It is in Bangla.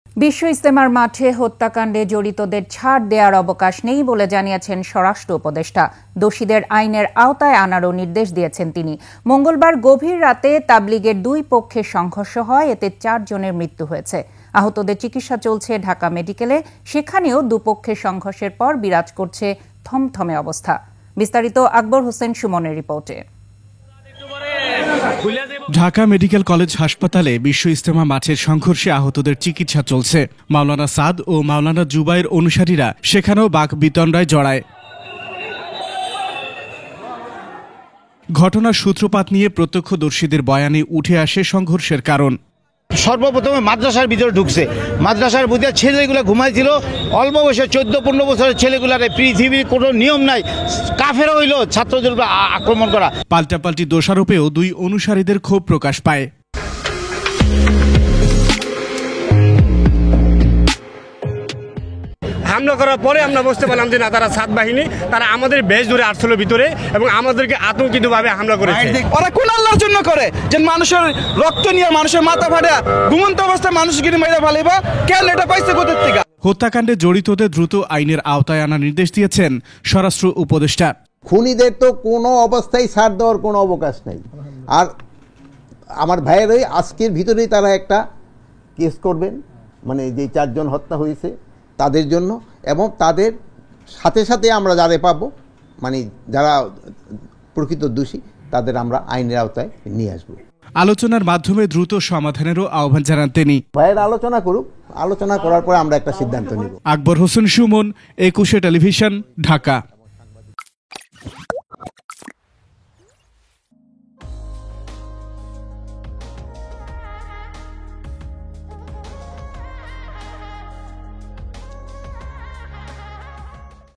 বিশ্ব ইজতেমার মাঠে হত্যাকাণ্ডে জড়িতদের ছাড় দেওয়ার অবকাশ নেই বলে জানিয়েছেন স্বরাষ্ট্র উপদেষ্টা। দোষীদের আইনের আওতায় আনারও নির্দেশ দিয়েছেন তিনি। মঙ্গলবার গভীর রাতে তাবলিগের দুই পক্ষের সংঘর্ষ হয়, এতে 4 জনের মৃত্যু হয়েছে। আহতদের চিকিৎসা চলছে ঢাকা মেডিকেলে। সেখানেও দুপক্ষের সংঘর্ষের পর বিরাজ করছে থমথমে অবস্থা। বিস্তারিত আকবর হোসেন সুমনের রিপোর্টে। ঢাকা মেডিকেল কলেজ হাসপাতালে বিশ্ব ইজতেমা মাঠের সংঘর্ষে আহতদের চিকিৎসা চলছে। মাওলানা সাদ ও মাওলানা জুবাইর অনুসারীরা সেখানেও বাকবিতণ্ডায় জড়ায়। ঘটনার সূত্রপাত নিয়ে প্রত্যক্ষদর্শীদের বয়ানে উঠে আসে সংঘর্ষের কারণ। সর্বপ্রথমে মাদ্রাসার ভিতরে ঢুকছে, মাদ্রাসার ভিতরে ছেলেগুলো ঘুমাইছিল, অল্প বয়সে 14-15 বছরের ছেলেগুলার পৃথিবীর কোনো নিয়ম নাই, কাফের হইল ছাত্রদের উপর আক্রমণ করা। পাল্টাপাল্টি দোষারোপেও দুই অনুসারীদের ক্ষোভ প্রকাশ পায়। হামলা করার পরে আমরা বুঝতে পারলাম যে না, তারা সাত বাহিনী, তারা আমাদের বেশ ধরে আসছিল ভিতরে এবং আমাদেরকে আতঙ্কিতভাবে হামলা করেছে। ওরা কোন আল্লাহর জন্য করে যে মানুষের রক্ত নিয়ে মানুষের মাথা ফাটা ঘুমন্ত অবস্থায় মানুষকে মেরে ফেলেবা? কেন এটা পাইছে কোথা থেকে? হত্যাকাণ্ডে জড়িতদের দ্রুত আইনের আওতায় আনার নির্দেশ দিয়েছেন স্বরাষ্ট্র উপদেষ্টা। খুনিদের তো কোনো অবস্থায় ছাড় দেওয়ার কোনো অবকাশ নেই। আর আমার ভাইয়েরই আজকের ভিতরেই তারা একটা কেস করবেন, মানে যে 4 জন হত্যা হয়েছে তাদের জন্য, এবং তাদের সাথে সাথে আমরা যারা পাবো, মানে যারা প্রকৃত দোষী তাদের আমরা আইনের আওতায় নিয়ে আসবো। আলোচনার মাধ্যমে দ্রুত সমাধানেরও আহ্বান জানান তিনি। ভাইয়ের আলোচনা করুক, আলোচনা করার পর আমরা একটা সিদ্ধান্ত নিব। আকবর হোসেন সুমন, 21 টেলিভিশন, ঢাকা।